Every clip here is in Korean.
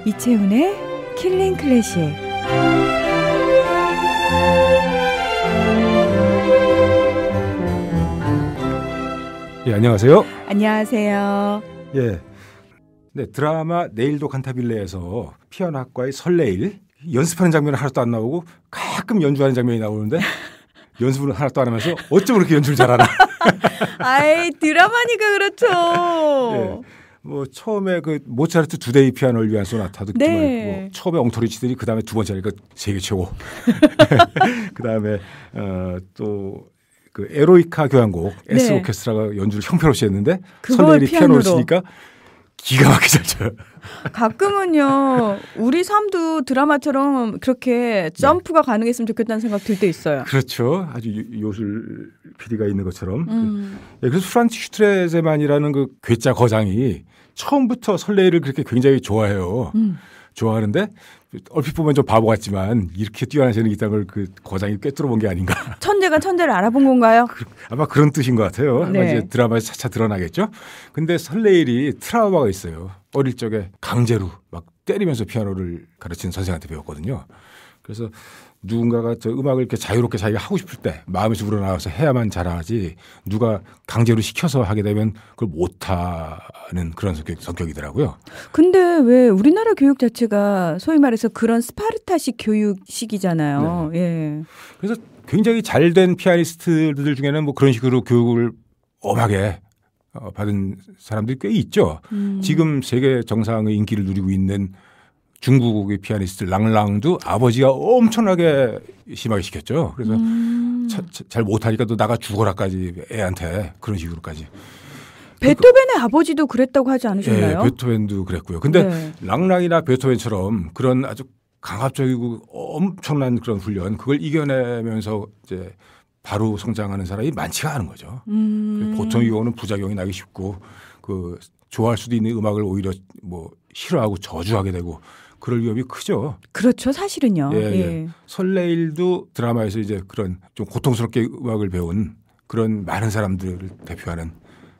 이채훈의 킬링 클래식. 예, 안녕하세요. 안녕하세요. 예, 네, 드라마 내일도 칸타빌레에서 피아노 학과의 설레일 연습하는 장면은 하나도 안 나오고 가끔 연주하는 장면이 나오는데 연습을 하나도 안 하면서 어쩜 그렇게 연주를 잘하나? 아이, 드라마니까 그렇죠. 예, 뭐 처음에 그 모차르트 2데이 피아노를 위한 소나타도 네. 뭐 처음에 엉터리 치더니 그 다음에 두 번째니까 세계 최고. 그 다음에 또 그 에로이카 교향곡 S 네. 오케스트라가 연주를 형편없이 했는데 그걸 설레일이 피아노를 피아노로. 치니까 기가 막히게 잘 쳐요. 가끔은요, 우리 삶도 드라마처럼 그렇게 점프가 가능했으면 좋겠다는 생각 들 때 있어요. 그렇죠. 아주 요술 PD가 있는 것처럼. 예, 그래서 프란츠 슈트레제만이라는 그 괴짜 거장이 처음부터 설레일을 그렇게 굉장히 좋아해요. 좋아하는데 얼핏 보면 좀 바보 같지만 이렇게 뛰어난 재능이 있다는 걸 그 거장이 꿰뚫어 본 게 아닌가. 천재가 천재를 알아본 건가요? 아마 그런 뜻인 것 같아요. 아마 네. 이제 드라마에서 차차 드러나겠죠. 근데 설레일이 트라우마가 있어요. 어릴 적에 강제로 막 때리면서 피아노를 가르치는 선생한테 배웠거든요. 그래서 누군가가 저 음악을 이렇게 자유롭게 자기가 하고 싶을 때 마음에서 우러나와서 해야만 잘하지 누가 강제로 시켜서 하게 되면 그걸 못하는 그런 성격이더라고요. 근데 왜 우리나라 교육 자체가 소위 말해서 그런 스파르타식 교육식이잖아요. 예. 그래서 굉장히 잘된 피아니스트들 중에는 뭐 그런 식으로 교육을 엄하게 받은 사람들이 꽤 있죠. 지금 세계 정상의 인기를 누리고 있는 중국의 피아니스트 랑랑도 아버지가 엄청나게 심하게 시켰죠. 그래서 잘 못하니까 너 나가 죽어라까지 애한테 그런 식으로까지. 베토벤의 아버지도 그랬다고 하지 않으셨나요? 예, 베토벤도 그랬고요. 근데 네. 랑랑이나 베토벤처럼 그런 아주 강압적이고 엄청난 그런 훈련 그걸 이겨내면서 이제 바로 성장하는 사람이 많지가 않은 거죠. 보통 이거는 부작용이 나기 쉽고 그 좋아할 수도 있는 음악을 오히려 뭐 싫어하고 저주하게 되고 그럴 위험이 크죠. 그렇죠, 사실은요. 예, 예. 예. 설레일도 드라마에서 이제 그런 좀 고통스럽게 음악을 배운 그런 많은 사람들을 대표하는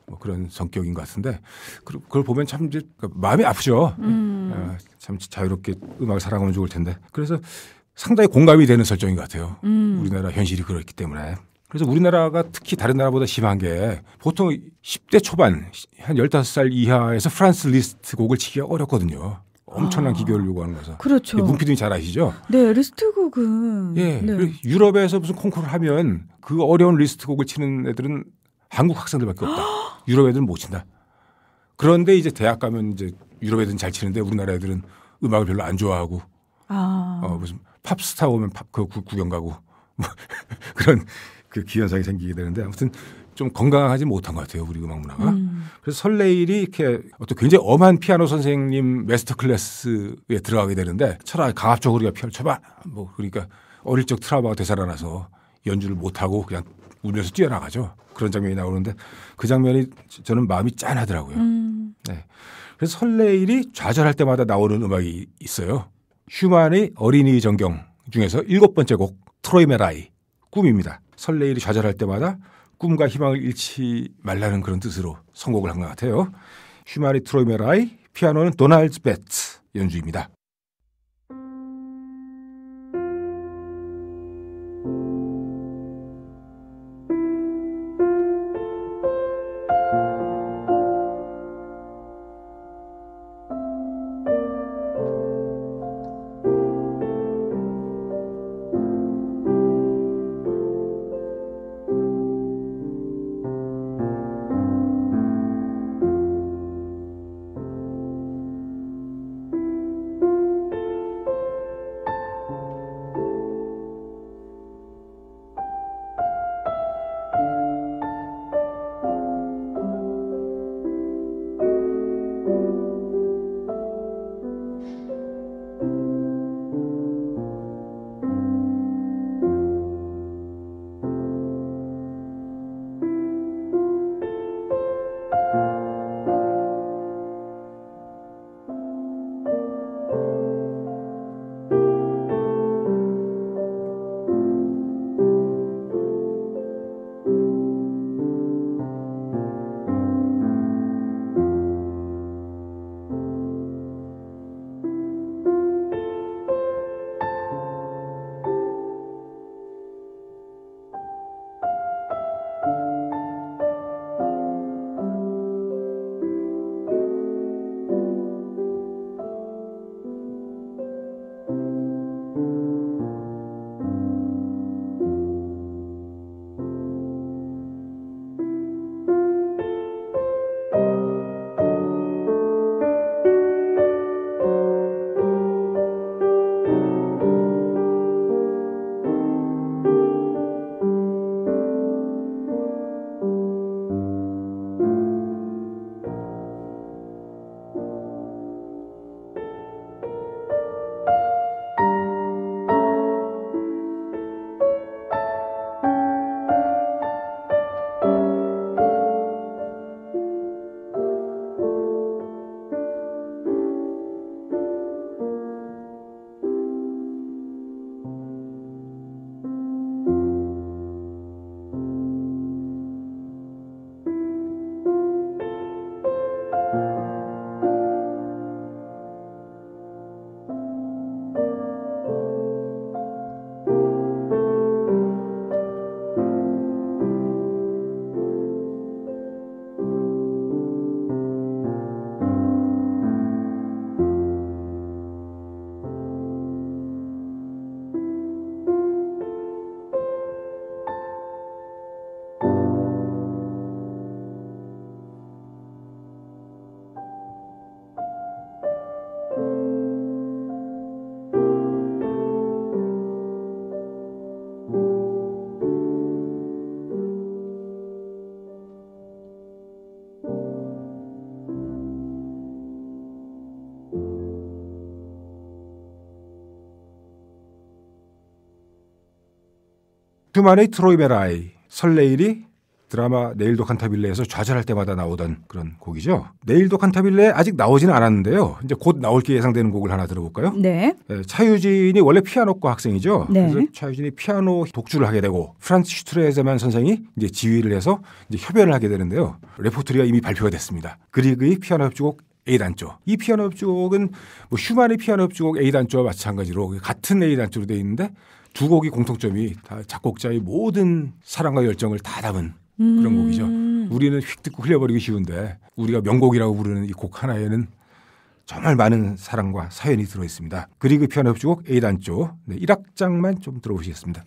뭐 그런 성격인 것 같은데 그걸 보면 참 이제 마음이 아프죠. 참 자유롭게 음악을 사랑하면 좋을 텐데. 그래서 상당히 공감이 되는 설정인 것 같아요. 우리나라 현실이 그렇기 때문에. 그래서 우리나라가 특히 다른 나라보다 심한 게 보통 10대 초반 한 15살 이하에서 프란스 리스트 곡을 치기가 어렵거든요. 엄청난 기교를 요구하는 거서. 그렇죠. 문피디님 잘 아시죠? 네, 리스트 곡은. 예. 네. 유럽에서 무슨 콩쿠르를 하면 그 어려운 리스트 곡을 치는 애들은 한국 학생들밖에 없다. 유럽 애들은 못 친다. 그런데 이제 대학 가면 이제 유럽 애들은 잘 치는데 우리나라 애들은 음악을 별로 안 좋아하고 무슨 팝스타 오면 그 구경 가고 뭐 그런 그 기현상이 생기게 되는데 아무튼 좀 건강하지 못한 것 같아요. 우리 음악 문화가. 그래서 설레일이 이렇게 어떤 굉장히 엄한 피아노 선생님 마스터 클래스에 들어가게 되는데 차라리 강압적으로 우리가 피아노 쳐봐. 뭐 그러니까 어릴 적 트라우마가 되살아나서 연주를 못하고 그냥 울면서 뛰어나가죠. 그런 장면이 나오는데 그 장면이 저는 마음이 짠하더라고요. 네. 그래서 설레일이 좌절할 때마다 나오는 음악이 있어요. 슈만의 어린이 정경 중에서 7번째 곡 트로이 메라이 꿈입니다. 설레일이 좌절할 때마다 꿈과 희망을 잃지 말라는 그런 뜻으로 선곡을 한 것 같아요. 슈만의 트로이 메라이, 피아노는 도날드 베츠 연주입니다. 슈만의 트로이 베라이, 설레일이 드라마 네일도 칸타빌레에서 좌절할 때마다 나오던 그런 곡이죠. 네일도 칸타빌레 아직 나오지는 않았는데요. 이제 곧 나올 게 예상되는 곡을 하나 들어볼까요? 네. 차유진이 원래 피아노과 학생이죠. 네. 그래서 차유진이 피아노 독주를 하게 되고 프란츠 슈트레제만 선생이 이제 지휘를 해서 이제 협연을 하게 되는데요. 레포토리가 이미 발표가 됐습니다. 그리그의 피아노 협주곡 A단조. 이 피아노 협주곡은 뭐 슈만의 피아노 협주곡 A단조와 마찬가지로 같은 A단조로 되어 있는데 두 곡이 공통점이 다 작곡자의 모든 사랑과 열정을 다 담은 그런 곡이죠. 우리는 휙 듣고 흘려버리기 쉬운데 우리가 명곡이라고 부르는 이 곡 하나에는 정말 많은 사랑과 사연이 들어있습니다. 그리그 피아노 협주곡 A단조 1악장만 좀 들어보시겠습니다.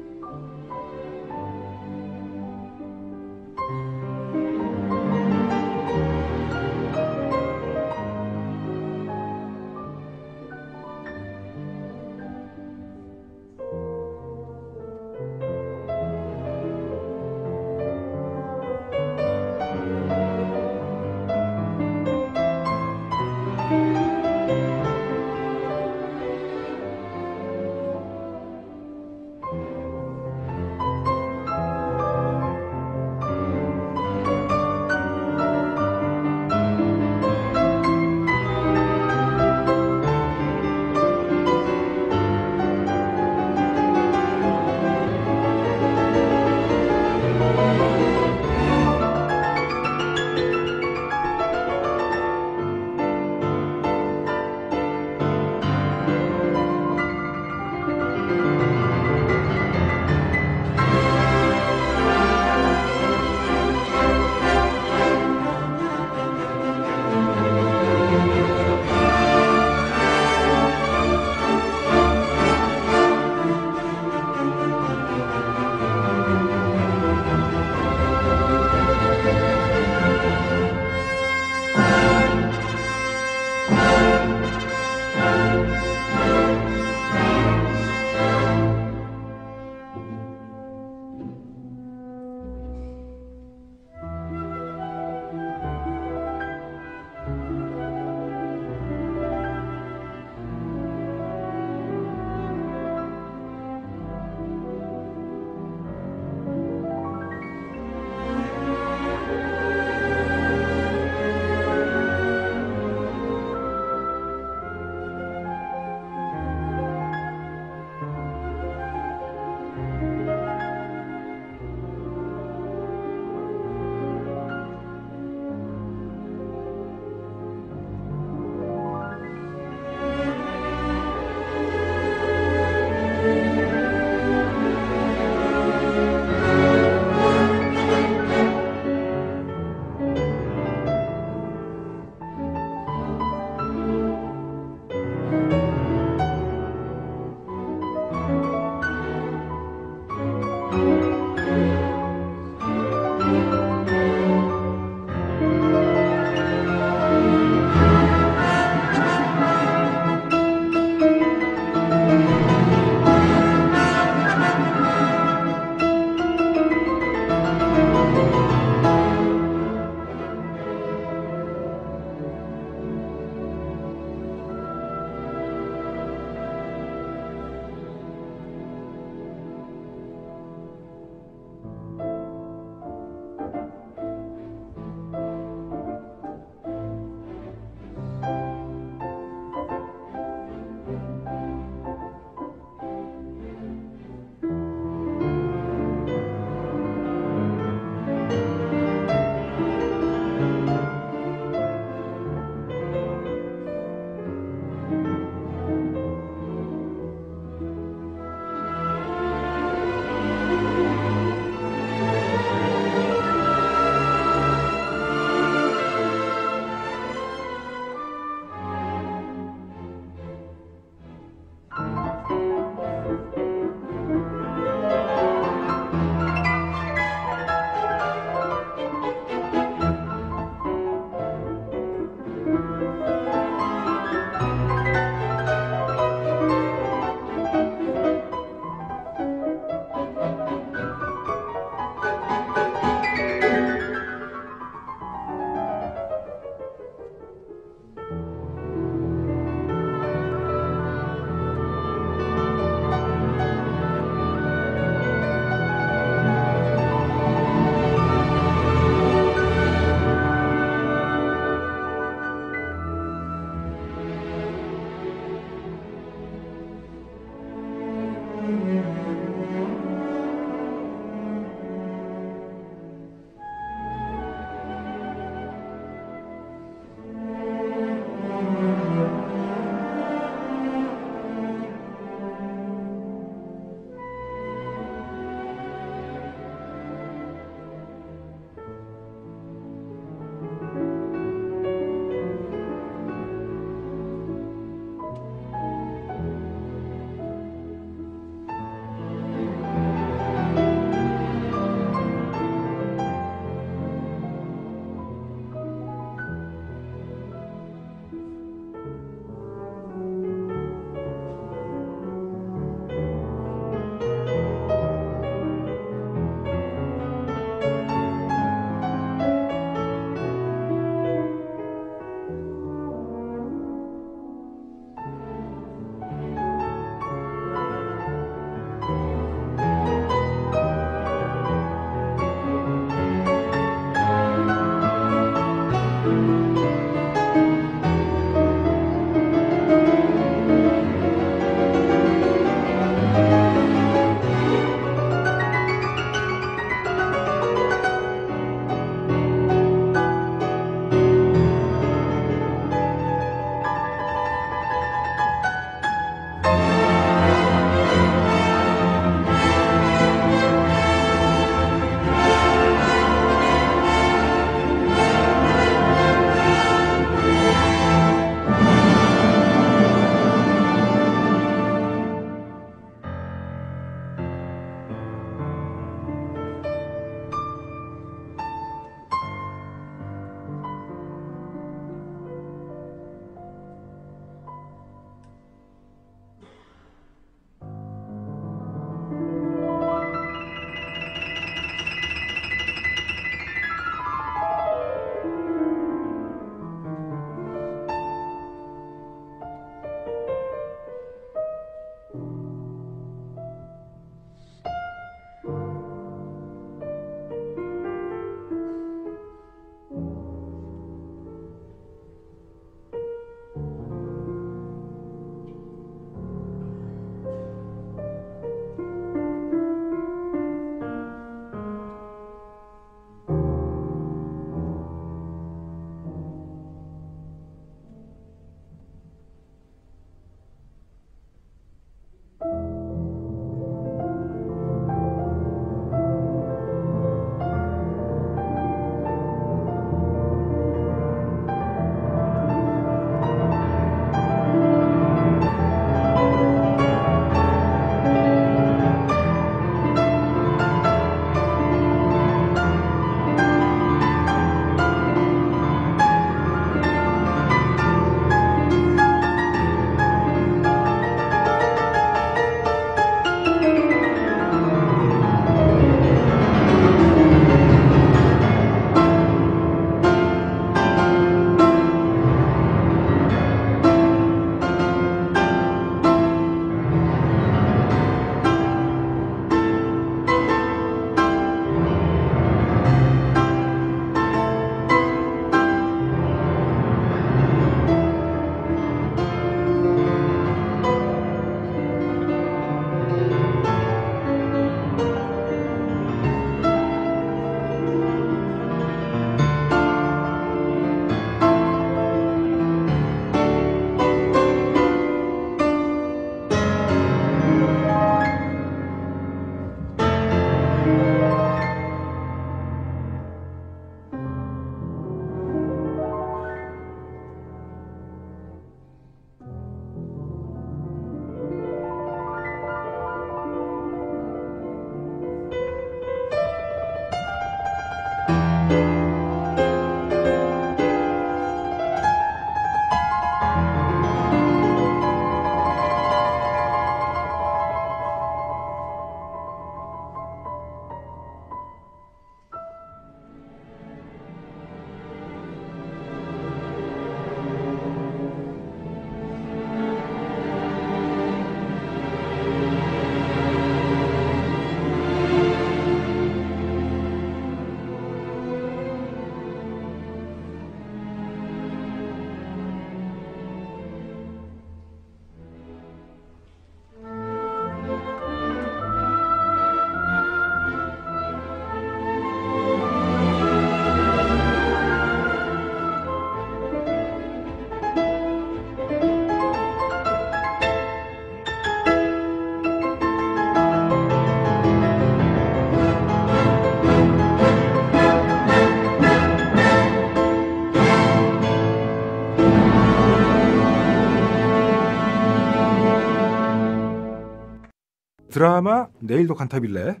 드라마 내일도 칸타빌레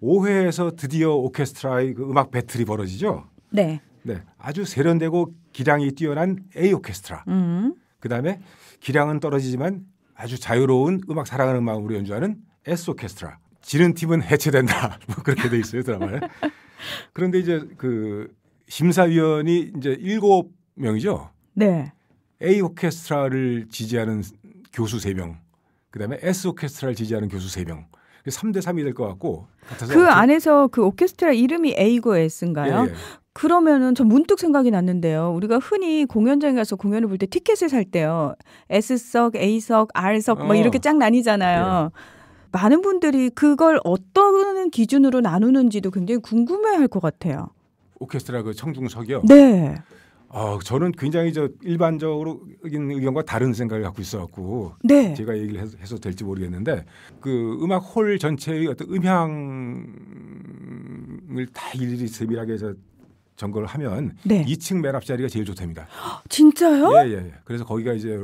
5회에서 드디어 오케스트라의 그 음악 배틀이 벌어지죠. 네. 네, 아주 세련되고 기량이 뛰어난 A 오케스트라. 그다음에 기량은 떨어지지만 아주 자유로운 음악 사랑하는 마음으로 연주하는 S 오케스트라. 지는 팀은 해체된다. 뭐 그렇게 돼 있어요 드라마에. 그런데 이제 그 심사위원이 이제 7명이죠. 네. A 오케스트라를 지지하는 교수 3명, 그다음에 S 오케스트라를 지지하는 교수 3명. 3대 3이 될 것 같고. 그 안에서 그 오케스트라 이름이 A고 S인가요? 예. 그러면은 저 문득 생각이 났는데요. 우리가 흔히 공연장에 가서 공연을 볼 때 티켓을 살 때요. S석, A석, R석 뭐 이렇게 쫙 나뉘잖아요. 많은 분들이 그걸 어떤 기준으로 나누는지도 굉장히 궁금해할 것 같아요. 오케스트라 그 청중석이요. 네. 저는 굉장히 일반적으로 의견과 다른 생각을 갖고 있어갖고 네. 제가 얘기를 해서 될지 모르겠는데 그 음악 홀 전체의 어떤 음향을 다 일일이 세밀하게 해서 점검을 하면 네. 2층 맨 앞자리가 제일 좋답니다. 진짜요? 예. 그래서 거기가 이제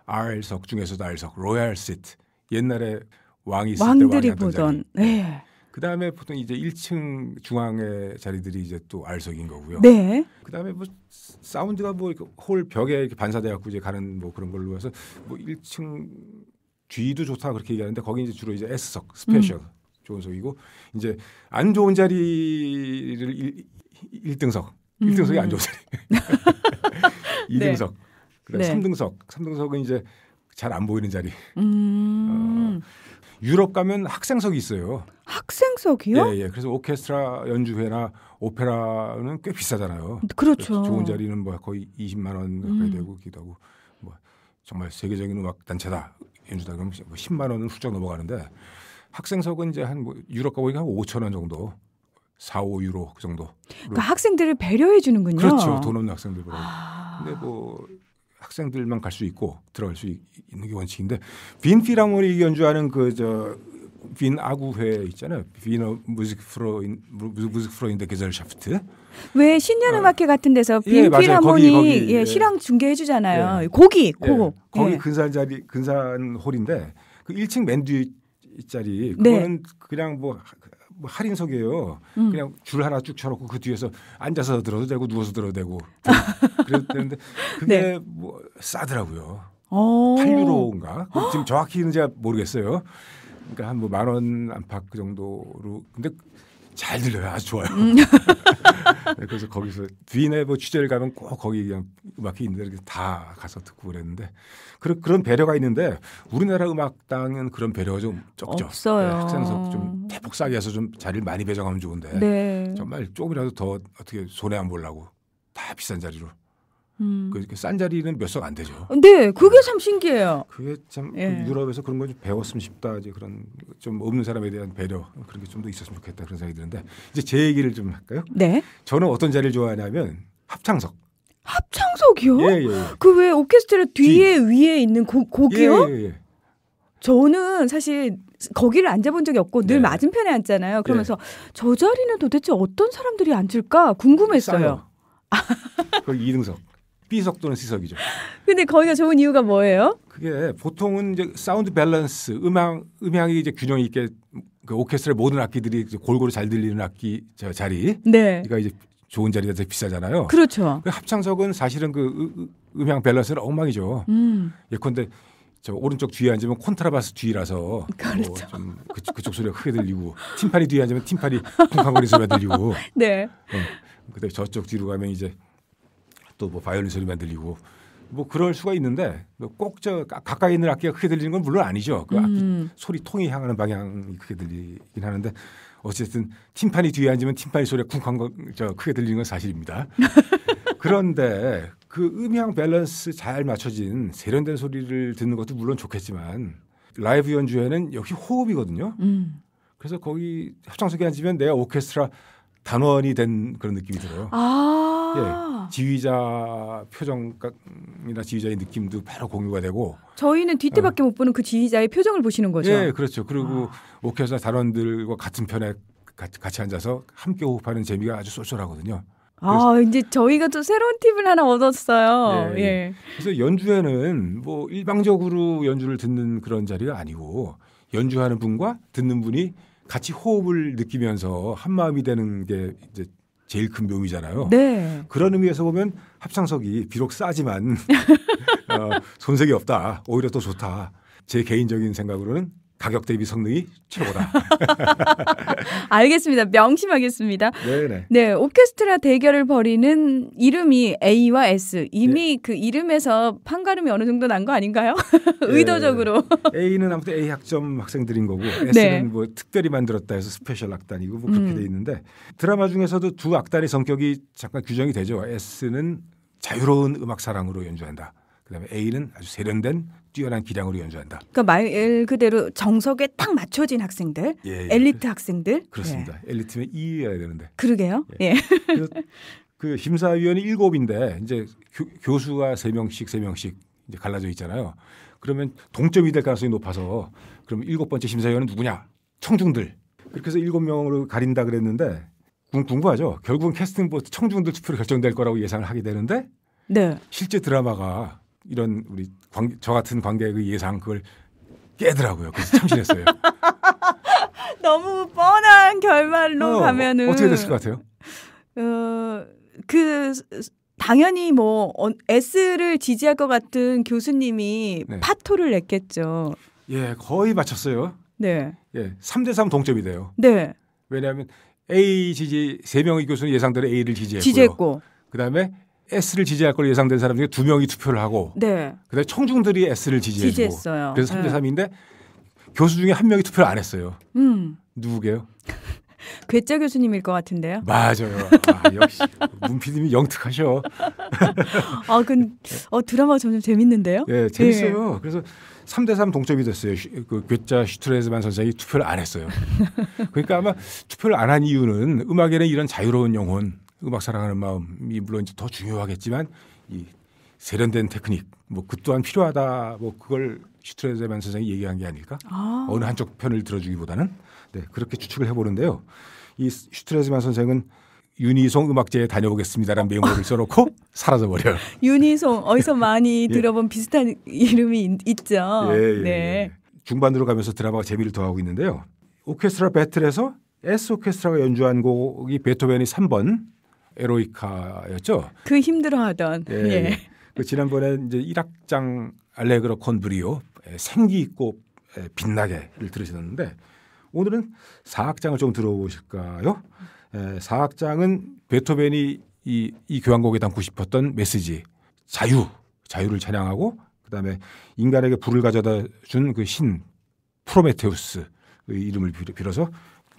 R석 중에서도 R석, 로얄 시트. 옛날에 왕이 있을 때 왕들이 왕이 보던. 네. 그다음에 보통 이제 1층 중앙의 자리들이 이제 또 R석인 거고요. 네. 그다음에 뭐 사운드가 뭐 홀 벽에 이렇게 반사돼 갖고 이제 가는 뭐 그런 걸로 해서 뭐 1층 뒤도 좋다 그렇게 얘기하는데 거기 이제 주로 이제 S석 스페셜 좋은 석이고 이제 안 좋은 자리를 1등석 1등석이 안 좋은 자리 2등석 그다음 네. 3등석은 이제 잘 안 보이는 자리. 유럽 가면 학생석이 있어요. 학생석이요? 예. 그래서 오케스트라 연주회나 오페라는 꽤 비싸잖아요. 그렇죠. 좋은 자리는 뭐 거의 20만 원 가까이 되고 기도 하고 뭐 정말 세계적인 음악 단체다 연주다 그러면 10만 원은 훌쩍 넘어가는데 학생석은 이제 한 뭐 유럽 가보니까 한 5천 원 정도, 4, 5유로 그 정도. 그러니까 학생들을 배려해 주는군요. 그렇죠. 돈 없는 학생들 보러. 근데 뭐 학생들만 갈 수 있고 들어갈 수 있는 게 원칙인데 빈 필하모닉 연주하는 빈 아구회 있잖아요. 빈어 무직프로인데 게젤샤프트. 왜 신년음악회 같은 데서 빈 예, 맞아요. 필하모닉 거기, 예, 실황 중계해 주잖아요. 거기. 거기 근사한 홀인데 그 1층 맨 뒤자리 네. 그거는 그냥 뭐 할인석이에요. 그냥 줄 하나 쭉 쳐놓고 그 뒤에서 앉아서 들어도 되고 누워서 들어도 되고 그래도 되는데 그게 네. 뭐 싸더라고요. 8유로인가? 지금 정확히는 제가 모르겠어요. 그러니까 한 뭐 10,000원 안팎 그 정도로. 근데 잘 들려요. 아주 좋아요. 그래서 거기서 빈에 뭐 취재를 가면 꼭 거기 그냥 음악회 있는데 이렇게 다 가서 듣고 그랬는데 그런 배려가 있는데 우리나라 음악당은 그런 배려가 좀 적죠. 없어요. 네, 학생석 좀 대폭 싸게 해서 좀 자리를 많이 배정하면 좋은데 네. 정말 조금이라도 더 어떻게 손해 안 보려고 다 비싼 자리로. 그 싼 자리는 몇 석 안 되죠. 네, 그게 참 신기해요. 그게 참 예. 유럽에서 그런 걸 좀 배웠으면 싶다. 이제 그런 좀 없는 사람에 대한 배려 그런 게 좀 더 있었으면 좋겠다 그런 생각이 드는데 이제 제 얘기를 좀 할까요? 네. 저는 어떤 자리를 좋아하냐면 합창석. 합창석이요? 예. 그 왜 오케스트라 뒤에 위에 있는 곡이요? 예. 저는 사실 거기를 앉아본 적이 없고 늘 네. 맞은편에 앉잖아요. 그러면서 저 자리는 도대체 어떤 사람들이 앉을까 궁금했어요. 거기 2등석. B석 또는 C석이죠. 근데 거기가 좋은 이유가 뭐예요? 그게 보통은 이제 사운드 밸런스, 음향이 이제 균형 있게 그 오케스트라 모든 악기들이 이제 골고루 잘 들리는 악기 자리. 네. 그러니까 이제 좋은 자리가 더 비싸잖아요. 그렇죠. 그 합창석은 사실은 그 음향 밸런스는 엉망이죠. 예컨대 저 오른쪽 뒤에 앉으면 콘트라바스 뒤라서 그렇죠. 좀 그쪽 소리가 크게 들리고 팀파니 뒤에 앉으면 팀파니 쿵쾅거리는 소리가 들리고. 네. 그다음에 저쪽 뒤로 가면 이제 또 뭐 바이올린 소리만 들리고 뭐 그럴 수가 있는데 꼭 저 가까이 있는 악기가 크게 들리는 건 물론 아니죠. 그 악기 소리 통이 향하는 방향이 크게 들리긴 하는데 어쨌든 팀파니 뒤에 앉으면 팀파니 소리가 쿵쾅 크게 들리는 건 사실입니다. 그런데 그 음향 밸런스 잘 맞춰진 세련된 소리를 듣는 것도 물론 좋겠지만 라이브 연주회는 역시 호흡이거든요. 그래서 거기 합창석에 앉으면 내가 오케스트라 단원이 된 그런 느낌이 들어요. 예, 지휘자 표정이나 지휘자의 느낌도 바로 공유가 되고. 저희는 뒷대밖에 못 보는 그 지휘자의 표정을 보시는 거죠. 예, 그렇죠. 그리고 오케스트라 단원들과 같은 편에 같이 앉아서 함께 호흡하는 재미가 아주 쏠쏠하거든요. 이제 저희가 또 새로운 팁을 하나 얻었어요. 예. 그래서 연주회는 뭐 일방적으로 연주를 듣는 그런 자리가 아니고 연주하는 분과 듣는 분이 같이 호흡을 느끼면서 한 마음이 되는 게 이제 제일 큰 묘미잖아요. 네. 그런 의미에서 보면 합창석이 비록 싸지만 손색이 없다. 오히려 더 좋다. 제 개인적인 생각으로는 가격 대비 성능이 최고다. 알겠습니다. 명심하겠습니다. 네네. 네, 오케스트라 대결을 벌이는 이름이 A와 S. 이미 그 이름에서 판가름이 어느 정도 난 거 아닌가요? 의도적으로. A는 아무튼 A 학점 학생들인 거고 S는 뭐 특별히 만들었다 해서 스페셜 악단이고 뭐 그렇게 돼 있는데 드라마 중에서도 두 악단의 성격이 잠깐 규정이 되죠. S는 자유로운 음악 사랑으로 연주한다. 그다음에 A는 아주 세련된 뛰어난 기량으로 연주한다. 그러니까 말 그대로 정석에 딱 맞춰진 학생들, 엘리트 학생들. 그렇습니다. 엘리트면 E여야 되는데. 그러게요. 예. 그 심사위원이 7인데 이제 교수가 3명씩 이제 갈라져 있잖아요. 그러면 동점이 될 가능성이 높아서 그럼 7번째 심사위원은 누구냐? 청중들. 그렇게 해서 7명으로 가린다 그랬는데 궁금하죠. 결국은 캐스팅 보트 청중들 투표로 결정될 거라고 예상을 하게 되는데 네. 실제 드라마가 이런 우리 저 같은 관객의 예상 그걸 깨더라고요. 그래서 참신했어요. 너무 뻔한 결말로 가면은 어떻게 됐을 것 같아요? 당연히 뭐 S를 지지할 것 같은 교수님이 파토를 냈겠죠. 예, 거의 맞췄어요. 네. 예, 3대3 동점이 돼요. 네. 왜냐하면 A 지지 3명의 교수는 예상대로 A를 지지했고 그다음에 S를 지지할 걸로 예상된 사람 중에 2명이 투표를 하고 그다음에 청중들이 S를 지지했어요. 그래서 3대3인데 교수 중에 1명이 투표를 안 했어요. 누구게요? 괴짜 교수님일 것 같은데요. 맞아요. 역시 문피디님이 영특하셔. 드라마가 점점 재밌는데요. 네, 재밌어요. 그래서 3대3 동점이 됐어요. 그 괴짜 슈트레즈만 선생이 투표를 안 했어요. 그러니까 아마 투표를 안 한 이유는 음악에는 이런 자유로운 영혼, 음악 사랑하는 마음이 물론 이제 더 중요하겠지만 이 세련된 테크닉 뭐 그 또한 필요하다. 뭐 그걸 슈트레즈만 선생이 얘기한 게 아닐까? 어느 한쪽 편을 들어주기보다는 그렇게 추측을 해보는데요. 이 슈트레즈만 선생은 윤희송 음악제에 다녀오겠습니다라는 메모를 써놓고 사라져버려요. 윤희송 어디서 많이 들어본 비슷한 이름이 있죠. 네. 중반으로 가면서 드라마가 재미를 더하고 있는데요. 오케스트라 배틀에서 S 오케스트라가 연주한 곡이 베토벤이 3번 에로이카였죠. 그 힘들어하던. 그 지난번에 이제 1악장 알레그로 콘 브리오 생기 있고 빛나게를 들으셨는데 오늘은 4악장을 좀 들어보실까요? 4악장은 베토벤이 이 교향곡에 담고 싶었던 메시지 자유를 찬양하고 그다음에 인간에게 불을 가져다 준 그 신 프로메테우스의 이름을 빌어서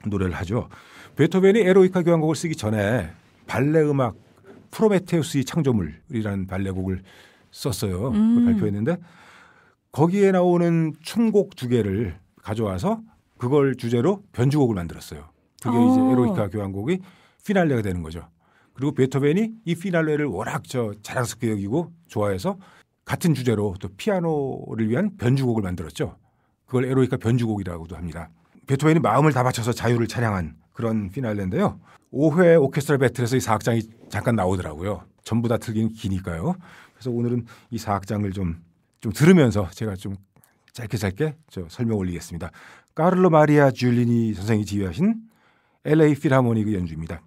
노래를 하죠. 베토벤이 에로이카 교향곡을 쓰기 전에 발레 음악 프로메테우스의 창조물이라는 발레곡을 썼어요. 그걸 발표했는데 거기에 나오는 춤곡 2개를 가져와서 그걸 주제로 변주곡을 만들었어요. 그게 이제 에로이카 교향곡이 피날레가 되는 거죠. 그리고 베토벤이 이 피날레를 워낙 자랑스럽게 여기고 좋아해서 같은 주제로 또 피아노를 위한 변주곡을 만들었죠. 그걸 에로이카 변주곡이라고도 합니다. 베토벤이 마음을 다 바쳐서 자유를 찬양한 그런 피날레인데요. 5회 오케스트라 배틀에서 이 4악장이 잠깐 나오더라고요. 전부 다 틀긴 기니까요. 그래서 오늘은 이 4악장을 좀 들으면서 제가 좀 짧게 설명 올리겠습니다. 카를로 마리아 줄리니 선생이 지휘하신 LA 필하모닉의 연주입니다.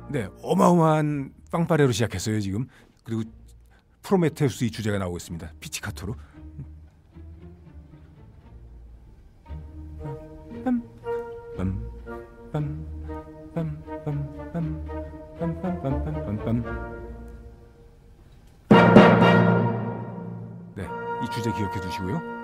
네, 어마어마한 빵빠레로 시작했어요 지금. 그리고 프로메테우스의 주제가 나오고 있습니다. 피치카토로. 네, 이 주제 기억해 두시고요.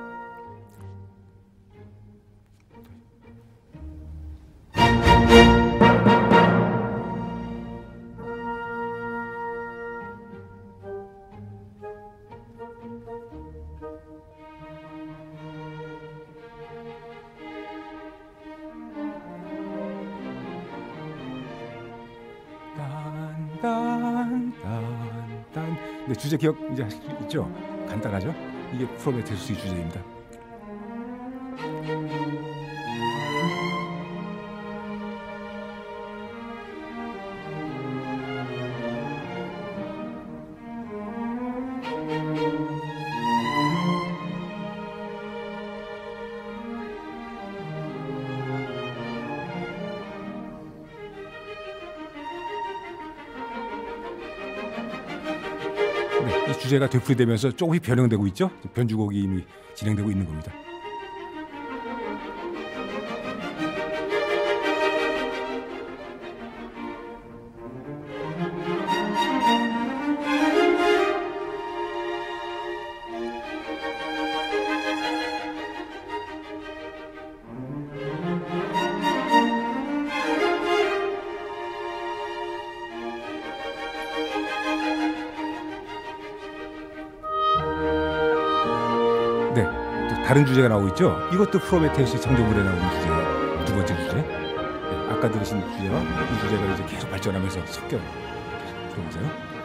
네, 주제 기억 이제 하실 수 있죠? 간단하죠? 이게 프로메테우스의 주제입니다. 주제가 되풀이되면서 조금씩 변형되고 있죠. 변주곡이 이미 진행되고 있는 겁니다. 네, 또 다른 주제가 나오고 있죠. 이것도 프로메테우스 창조물에 나오는 주제예요. 두 번째 주제. 네, 아까 들으신 주제와 이 주제가 이제 계속 발전하면서 섞여 계속 들어보세요.